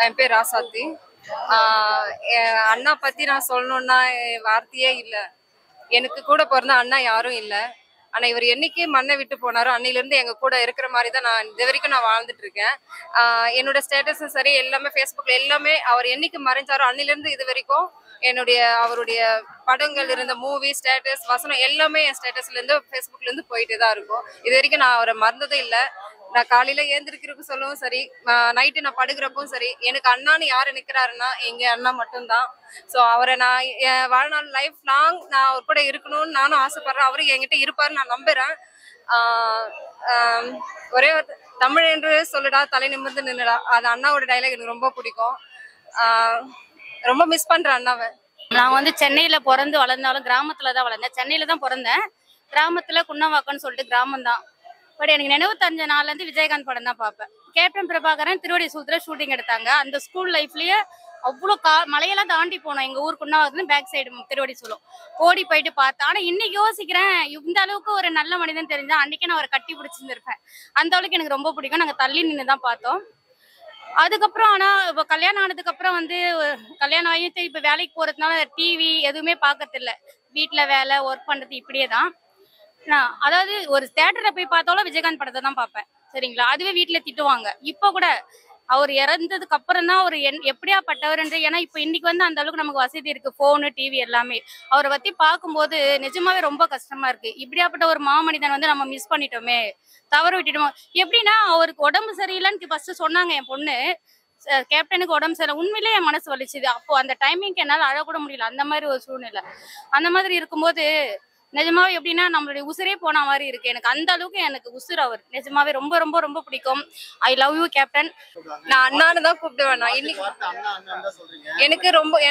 என் பேர் ராசாத்தி. என் அண்ணா பத்தி நான் சொல்லணும்னா வார்த்தையே இல்லை. எனக்கு கூட பிறந்த அண்ணா யாரும் இல்லை. ஆனா இவர் என்னைக்கு மண்ணை விட்டு போனாரோ அன்னையில இருந்து எங்க கூட இருக்கிற மாதிரி தான் நான் இது வரைக்கும் நான் வாழ்ந்துட்டு இருக்கேன். என்னோட ஸ்டேட்டஸும் சரி, எல்லாமே ஃபேஸ்புக்ல எல்லாமே அவர் என்னைக்கு மறைஞ்சாரோ அன்னில இருந்து இது வரைக்கும் அவருடைய படங்கள் இருந்த மூவி ஸ்டேட்டஸ் வசனம் எல்லாமே என் ஸ்டேட்டஸ்ல இருந்து ஃபேஸ்புக்ல இருந்து போயிட்டே தான் இருக்கும். இது வரைக்கும் நான் அவரை மறந்ததும் இல்லை. நான் காலையில ஏந்திருக்கிறதுக்கு சொல்லவும் சரி, நைட்டு நான் படுக்கிறப்பவும் சரி, எனக்கு அண்ணான்னு யாரு நிக்கிறாருன்னா எங்க அண்ணா மட்டும்தான். ஸோ அவரை நான் என் வாழ்நாள் லைஃப் லாங் நான் அவர் கூட இருக்கணும்னு நானும் ஆசைப்படுறேன். அவரு என்கிட்ட இருப்பாருன்னு நான் நம்புறேன். ஒரே தமிழ் என்று சொல்லுடா தலை நிமிர்ந்து நின்னுடா, அது அண்ணாவோட டைலாக் எனக்கு ரொம்ப பிடிக்கும். ரொம்ப மிஸ் பண்றேன் அண்ணாவை. நான் சென்னையில பிறந்து வளர்ந்தாலும் கிராமத்துலதான் வளர்ந்தேன். சென்னையில தான் பிறந்தேன். கிராமத்துல குன்னவாக்கன்னு சொல்லிட்டு கிராமம் தான். பட் எனக்கு நினைவு தெரிஞ்ச நாள்ல இருந்து விஜயகாந்த் படம் தான் பார்ப்பேன். கேப்டன் பிரபாகரன் திருவடி சூத்திர ஷூட்டிங் எடுத்தாங்க. அந்த ஸ்கூல் லைஃப்லயே அவ்வளோ மலையெல்லாம் தாண்டி போனோம். எங்க ஊர் குன்னாவது பேக் சைடு திருவடி சூழலும் ஓடி போயிட்டு பார்த்தேன். ஆனா இன்னைக்கு யோசிக்கிறேன், இந்த அளவுக்கு ஒரு நல்ல மனிதன் தெரிஞ்சா அன்னைக்கே நான் அவரை கட்டி பிடிச்சிருந்திருப்பேன். அந்த அளவுக்கு எனக்கு ரொம்ப பிடிக்கும். நாங்க தள்ளி நின்று தான் பார்த்தோம். அதுக்கப்புறம் ஆனா இப்போ கல்யாணம் ஆனதுக்கு அப்புறம் கல்யாணம் ஆகிட்டு இப்ப வேலைக்கு போறதுனால டிவி எதுவுமே பார்க்கறது இல்லை. வீட்டுல வேலை ஒர்க் பண்றது இப்படியே தான். அதாவது ஒரு தியேட்டர்ல போய் பார்த்தாலும் விஜயகாந்த் படத்தை தான் பார்ப்பேன். சரிங்களா? அதுவே வீட்டுல திட்டுவாங்க. இப்ப கூட அவர் இறந்ததுக்கு அப்புறம் தான் அவர் எப்படியாப்பட்டவர் என்று. ஏன்னா இப்ப இன்னைக்கு அந்த அளவுக்கு நமக்கு வசதி இருக்கு, போனு டிவி எல்லாமே. அவரை பத்தி பார்க்கும்போது நிஜமாவே ரொம்ப கஷ்டமா இருக்கு. இப்படியாப்பட்ட ஒரு மாமனிதன் நம்ம மிஸ் பண்ணிட்டோமே, தவறு விட்டுட்டோமோ. எப்படின்னா அவருக்கு உடம்பு சரியில்லைன்னு ஃபர்ஸ்ட் சொன்னாங்க என் பொண்ணு. கேப்டனுக்கு உடம்பு சரியில்லை. உண்மையிலேயே என் மனசு வலிச்சுது. அப்போ அந்த டைமிங்க்கு என்னால் அழக்கூட முடியல. அந்த மாதிரி ஒரு சூழ்நிலை. அந்த மாதிரி இருக்கும்போது நிஜமாவே எப்படின்னா நம்மளுடைய உசுரே போன மாதிரி இருக்கு. எனக்கு அந்த அளவுக்கு எனக்கு உசுர் அவர். நிஜமாவே ரொம்ப ரொம்ப ரொம்ப பிடிக்கும். I love you captain. நான் அண்ணான்னு தான் கூப்பிடுவேன். நான் இன்னைக்கு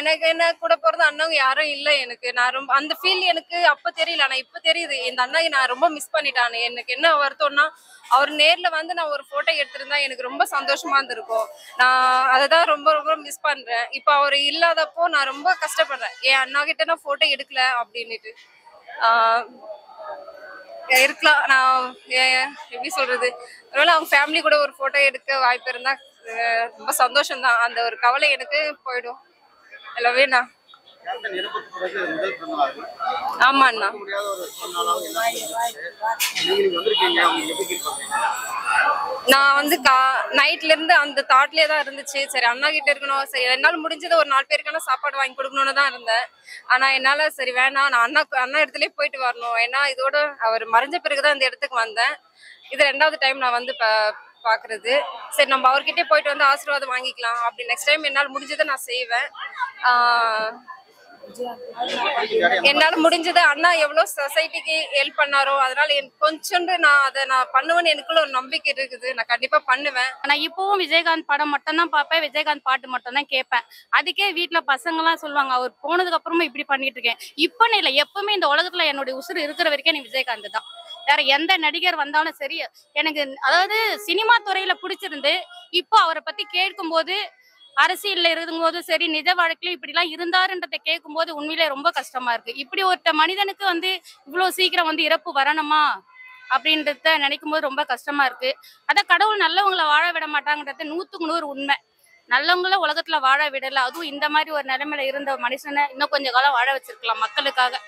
எனக்கு என்ன கூட பிறந்த அண்ணாங்க யாரும் இல்லை எனக்கு. நான் ரொம்ப அந்த ஃபீல் எனக்கு அப்ப தெரியல. ஆனா இப்ப தெரியுது. இந்த அண்ணாவை நான் ரொம்ப மிஸ் பண்ணிட்டேன். எனக்கு என்ன வருத்தம்னா, அவர் நேர்ல நான் ஒரு போட்டோ எடுத்திருந்தா எனக்கு ரொம்ப சந்தோஷமா இருந்திருக்கும். நான் அதைதான் ரொம்ப ரொம்ப மிஸ் பண்றேன். இப்ப அவர் இல்லாதப்போ நான் ரொம்ப கஷ்டப்படுறேன். என் அண்ணா கிட்ட நான் போட்டோ எடுக்கல அப்படின்னுட்டு. இருக்கலாம். நான் எப்படி சொல்றது, ஒருவேளை அவங்க ஃபேமிலி கூட ஒரு போட்டோ எடுக்க வாய்ப்பு இருந்தா ரொம்ப சந்தோஷம் தான். அந்த ஒரு கவலை எனக்கு போயிடும். எல்லாவேண்ணா. ஆமா அண்ணா. நான் நைட்ல இருந்து அந்த தாட்லயே தான் இருந்துச்சு. சரி அண்ணா கிட்ட இருக்கணும், சரி என்னால முடிஞ்சது ஒரு 4 பேருக்கான சாப்பாடு வாங்கி கொடுக்கணும்னு தான் இருந்தேன். ஆனா என்னால சரி வேணாம், நான் அண்ணா இடத்துலயே போயிட்டு வரணும். ஏன்னா இதோட அவர் மறைஞ்ச பிறகுதான் இந்த இடத்துக்கு வந்தேன். இது 2வது டைம் நான் பாக்குறது. சரி நம்ம அவர்கிட்டே போயிட்டு ஆசீர்வாதம் வாங்கிக்கலாம் அப்படி. நெக்ஸ்ட் டைம் என்னால் முடிஞ்சதை நான் செய்வேன். என்னால முடிஞ்சது அண்ணா எவ்வளவு சொசைட்டிக்கு ஹெல்ப் பண்ணாரோ, அதனால கொஞ்சோண்டு நான் பண்ணுவேன்னு எனக்குள்ள ஒரு நம்பிக்கை இருக்குது. நான் கண்டிப்பா பண்ணுவேன். நான் இப்பவும் விஜயகாந்த் படம் மட்டும் தான் பார்ப்பேன். விஜயகாந்த் பாட்டு மட்டும் தான் கேட்பேன். அதுக்கே வீட்டுல பசங்க எல்லாம் சொல்லுவாங்க, அவர் போனதுக்கு அப்புறமா இப்படி பண்ணிட்டு இருக்கேன். இப்பன்னு இல்லை, எப்பவுமே இந்த உலகத்துல என்னுடைய உசுறு இருக்கிற வரைக்கும் எனக்கு விஜயகாந்த் தான். வேற எந்த நடிகர் வந்தாலும் சரி எனக்கு. அதாவது சினிமா துறையில பிடிச்சிருந்து இப்போ அவரை பத்தி கேட்கும் போது, அரசியல்ல இருக்கும்போது சரி, நிஜ வாழ்க்கையில இப்படி எல்லாம் இருந்தாருன்றதை கேட்கும் போது உண்மையிலே ரொம்ப கஷ்டமா இருக்கு. இப்படி ஒரு மனிதனுக்கு இவ்வளவு சீக்கிரம் இறப்பு வரணுமா அப்படின்றத நினைக்கும் போது ரொம்ப கஷ்டமா இருக்கு. அதான் கடவுள் நல்லவங்களை வாழ விட மாட்டாங்கன்றது 100க்கு 100 உண்மை. நல்லவங்கள உலகத்துல வாழ விடல. அதுவும் இந்த மாதிரி ஒரு நிலைமையில இருந்த மனுஷனை இன்னும் கொஞ்சம் காலம் வாழ வச்சிருக்கலாம் மக்களுக்காக.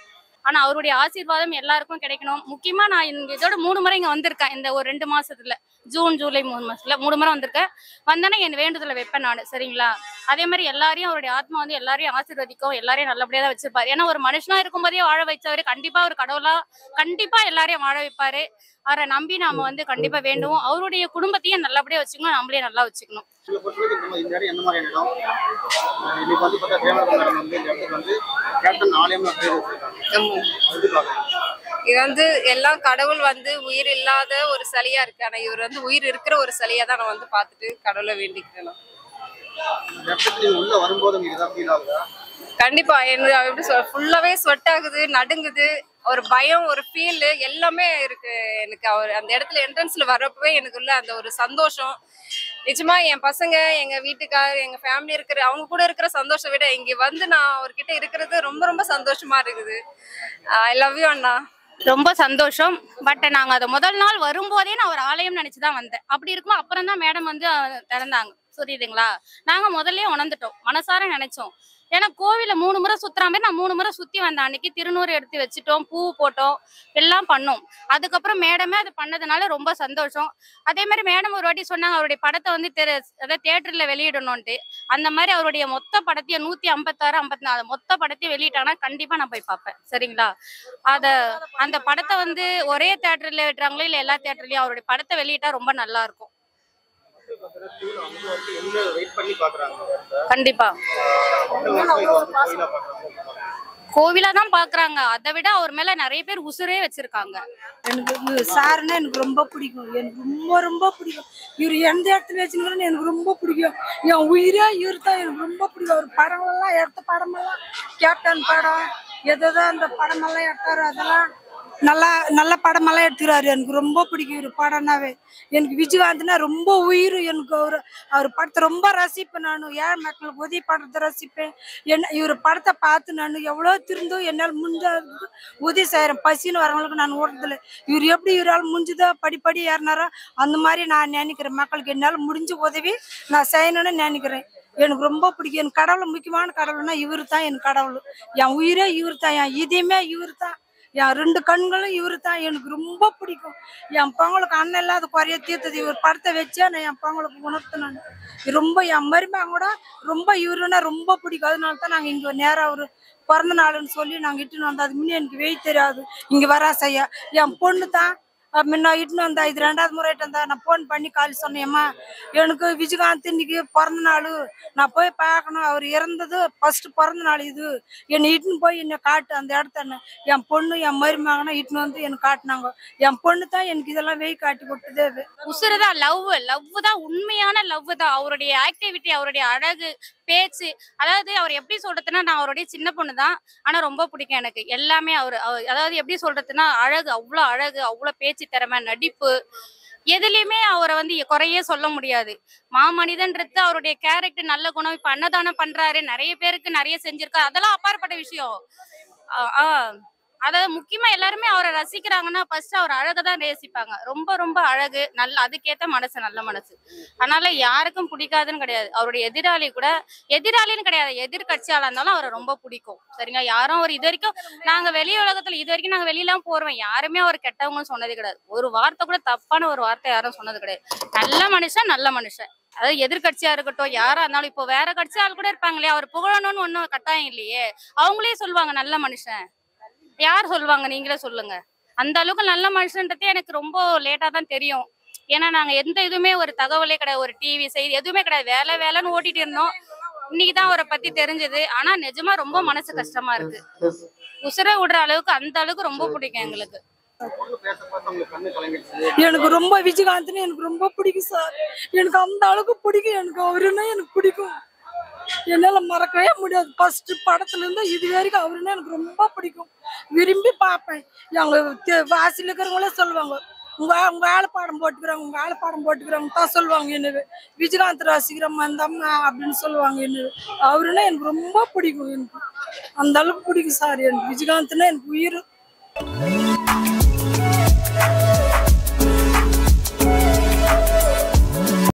ஆனா அவருடைய ஆசீர்வாதம் எல்லாருக்கும் கிடைக்கணும். முக்கியமா நான் இதோட 3 முறை இங்க வந்திருக்கேன். இந்த ஒரு 2 மாசத்துல, ஜூன் ஜூலை 3 மாசத்துல 3 முறை வந்திருக்கேன். வந்தானே என் வேண்டுதலை வைப்பேன் நான். சரிங்களா? அதே மாதிரி எல்லாரையும் அவருடைய ஆத்மா எல்லாரையும் ஆசீர்வதிக்கும். எல்லாரையும் நல்லபடியா தான் வச்சிருப்பாரு. ஏன்னா ஒரு மனுஷனா இருக்கும்போதே வாழ வச்சவரு கண்டிப்பா ஒரு கடவுளா கண்டிப்பா எல்லாரையும் வாழ வைப்பாரு. அவரை நம்பி நாம கண்டிப்பா வேண்டுவோம். அவருடைய குடும்பத்தையும் நல்லபடியா வச்சுக்கணும், நம்மளே நல்லா வச்சுக்கணும். இது எல்லாம் கடவுள் உயிர் இல்லாத ஒரு சிலையா இருக்கு. ஆனா இவர் உயிர் இருக்கிற ஒரு சிலையா தான் நான் பார்த்துட்டு கடவுளை வேண்டிக்கிறேன். கண்டிப்பா எனக்கு எப்படி ஃபுல்லாவே ஸ்வெட் ஆகுது, நடுங்குது, ஒரு பயம், ஒரு ஃபீல் எல்லாமே இருக்கு எனக்கு. அவர் அந்த இடத்துல என்ட்ரன்ஸ்ல வர்றப்பவே எனக்குள்ள அந்த ஒரு சந்தோஷம். நிஜமா என் பசங்க, எங்க வீட்டுக்கார், எங்க ஃபேமிலி அவங்க கூட இருக்கிற சந்தோஷம் விட இங்க நான் அவர்கிட்ட இருக்கிறது ரொம்ப ரொம்ப சந்தோஷமா இருக்குது. ஐ லவ் யூ அண்ணா. ரொம்ப சந்தோஷம். பட் நாங்க அதை முதல் நாள் வரும்போதே நான் ஒரு ஆலயம் நினைச்சுதான் வந்தேன். அப்படி இருக்கும்போது அப்புறம் தான் மேடம் திறந்தாங்க. புரியுதுங்களா? நாங்க முதல்லயே உணர்ந்துட்டோம், மனசார நினைச்சோம். ஏன்னா கோவில 3 முறை சுத்துற மாதிரி நான் 3 முறை சுத்தி வந்தேன். அன்னைக்கு திருநூறு எடுத்து வச்சுட்டோம், பூ போட்டோம், எல்லாம் பண்ணோம். அதுக்கப்புறம் மேடமே அது பண்ணதுனால ரொம்ப சந்தோஷம். அதே மாதிரி மேடம் ஒரு வாட்டி சொன்னாங்க அவருடைய படத்தை வந்து அதாவது தியேட்டர்ல வெளியிடணும்ட்டு. அந்த மாதிரி அவருடைய மொத்த படத்தையும் 156, 54 மொத்த படத்தையும் வெளியிட்டாங்கன்னா கண்டிப்பா நான் போய் பார்ப்பேன். சரிங்களா? அத அந்த படத்தை வந்து ஒரே தியேட்டர்ல விட்டுறாங்களோ இல்ல எல்லா தியேட்டர்லயும் அவருடைய படத்தை வெளியிட்டா ரொம்ப நல்லா இருக்கும். கண்டிப்பா கோவிலா தான் பாக்குறாங்க. அதை விட அவர் மேல நிறைய பேர் உசுரே வச்சிருக்காங்க. எனக்கு சாருன்னா எனக்கு ரொம்ப பிடிக்கும். எனக்கு ரொம்ப ரொம்ப பிடிக்கும். இவர் எந்த இடத்துல வச்சுன்னு எனக்கு ரொம்ப பிடிக்கும். என் உயிரே இவர் தான். எனக்கு ரொம்ப பிடிக்கும். அவர் படங்கள்லாம் எடுத்த படமெல்லாம் கேப்டன் படம் எதோ அந்த படமெல்லாம் எடுத்தாரு. அதெல்லாம் நல்லா நல்ல படமெல்லாம் எடுத்துக்கிறாரு. எனக்கு ரொம்ப பிடிக்கும் இவர் படம்னாவே. எனக்கு விஜயகாந்த்னா ரொம்ப உயிர். எனக்கு அவர் படத்தை ரொம்ப ரசிப்பேன். நான் ஏழை மக்களுக்கு உதவி படத்தை ரசிப்பேன். இவர் படத்தை பார்த்து நான் எவ்வளோ திருந்தும் என்னால் முடிஞ்ச உதவி செய்கிறேன். பசின்னு வரவங்களுக்கு நான் ஓடுறதில்லை. இவர் எப்படி இவரால் முடிஞ்சதோ படிப்படி ஏறினாரோ அந்த மாதிரி நான் நினைக்கிறேன். மக்களுக்கு என்னால் முடிஞ்ச உதவி நான் செய்யணும்னு நினைக்கிறேன். எனக்கு ரொம்ப பிடிக்கும். என் கடவுள் முக்கியமான கடவுள்னா இவர் தான். என் கடவுள், என் உயிரே இவர் தான். என் இதயமே இவர் தான். என் 2 கண்களும் இவரு தான். எனக்கு ரொம்ப பிடிக்கும். என் பொங்கலுக்கு அண்ணன் இல்லாத குறைய தீர்த்தது இவர் படத்தை வச்சே நான் என் பொங்கலுக்கு உணர்த்தினேன். ரொம்ப என் மருமகன் கூட ரொம்ப இவருன்னா ரொம்ப பிடிக்கும். அதனால தான் நாங்கள் இங்கே நேராக அவர் பிறந்த நாளுன்னு சொல்லி நாங்கள் இட்டுன்னு வந்தோம். அது முன்னே எனக்கு வெயிட் தெரியாது. இங்கே வரா செய்ய என் பொண்ணு தான் முன்ன இட்டுன்னு வந்தா. இது 2வது முறை இட்டு வந்தா. நான் ஃபோன் பண்ணி கால் சொன்னேம்மா, எனக்கு விஜயகாந்த் இன்னைக்கு பிறந்த நாள், நான் போய் பார்க்கணும். அவர் இறந்தது ஃபர்ஸ்ட் பிறந்த நாள். இது என்னை இட்டுன்னு போய் என்னை காட்டு அந்த இடத்த. என் பொண்ணு என் மருமகனை இட்டுன்னு வந்து எனக்கு காட்டினாங்க. என் பொண்ணு தான் எனக்கு இதெல்லாம் வெய் காட்டி கொடுத்ததே. உசுறுதான் லவ் தான், உண்மையான லவ் தான். அவருடைய ஆக்டிவிட்டி, அவருடைய அழகு, பேச்சு, அதாவது அவர் எப்படி சொல்றதுன்னா, நான் அவருடைய சின்ன பொண்ணு தான், ஆனா ரொம்ப பிடிக்கும் எனக்கு எல்லாமே. அவர் அதாவது எப்படி சொல்றதுன்னா, அழகு, அவ்வளோ அழகு, அவ்வளோ பேச்சு திறமை, நடிப்பு, எதுலையுமே அவரை வந்து குறையே சொல்ல முடியாது. மாமனிதன்றது அவருடைய கேரக்டர், நல்ல குணம். இப்ப அன்னதானம் பண்றாரு, நிறைய பேருக்கு நிறைய செஞ்சிருக்காரு, அதெல்லாம் அப்பாற்பட்ட விஷயம். அதாவது முக்கியமா எல்லாருமே அவரை ரசிக்கிறாங்கன்னா ஃபர்ஸ்ட் அவர் அழகதான் நேசிப்பாங்க. ரொம்ப ரொம்ப அழகு, நல்ல அதுக்கேத்த மனசு, நல்ல மனசு. அதனால யாருக்கும் பிடிக்காதுன்னு கிடையாது. அவருடைய எதிராளி கூட, எதிராளின்னு கிடையாது, எதிர்கட்சியாளா இருந்தாலும் அவரை ரொம்ப பிடிக்கும். சரிங்களா? யாரும் ஒரு இது வரைக்கும் நாங்க வெளி உலகத்துல இது வரைக்கும் நாங்க வெளியெல்லாம் போறோம், யாருமே அவர் கெட்டவங்கன்னு சொன்னது கிடையாது. ஒரு வார்த்தை கூட தப்பான ஒரு வார்த்தை யாரும் சொன்னது கிடையாது. நல்ல மனுஷன், நல்ல மனுஷன். அதாவது எதிர்கட்சியா இருக்கட்டும், யாரா இருந்தாலும். இப்போ வேற கட்சியால் கூட இருப்பாங்க இல்லையா, அவர் புகழணும்னு ஒன்னும் கட்டாயம் இல்லையே. அவங்களே சொல்லுவாங்க நல்ல மனுஷன். யார் சொல்லுவாங்க? நீங்களே சொல்லுங்க. அந்த அளவுக்கு நல்ல மனுஷன்றதே எனக்கு ரொம்ப லேட்டா தான் தெரியும். ஏன்னா நாங்க எந்த இதுவுமே ஒரு தகவலே கிடையாது, ஒரு டிவி செய்தி எதுவுமே கிடையாது. வேலை வேலைன்னு ஓட்டிட்டு இருந்தோம். இன்னைக்குதான் அவரை பத்தி தெரிஞ்சது. ஆனா நிஜமா ரொம்ப மனசு கஷ்டமா இருக்கு. உசுர விடுற அளவுக்கு அந்த அளவுக்கு ரொம்ப பிடிக்கும் எங்களுக்கு. எனக்கு ரொம்ப விஜயகாந்த்னு எனக்கு ரொம்ப பிடிக்கும் சார். எனக்கு அந்த அளவுக்கு பிடிக்கும். எனக்கு அவருன்னா எனக்கு பிடிக்கும். என்னால மறக்கவே முடியாது. ஃபர்ஸ்ட் படத்துல இருந்து இது வரைக்கும் அவருன்னா எனக்கு ரொம்ப பிடிக்கும். விரும்பி பார்ப்பேன். எங்க வாசியில் இருக்கிறவங்களே சொல்லுவாங்க, உங்க ஆளு பாடம் போட்டுக்கிறாங்க, உங்க ஆளு பாடம் போட்டுக்கிறாங்க தான் சொல்லுவாங்க. என்ன விஜயகாந்த் ரசிக்கிறோம் அந்த அம்மா அப்படின்னு சொல்லுவாங்க. என்ன அவருன்னா எனக்கு ரொம்ப பிடிக்கும். எனக்கு அந்த அளவுக்கு பிடிக்கும் சார். எனக்கு விஜயகாந்த்னா எனக்கு உயிர்.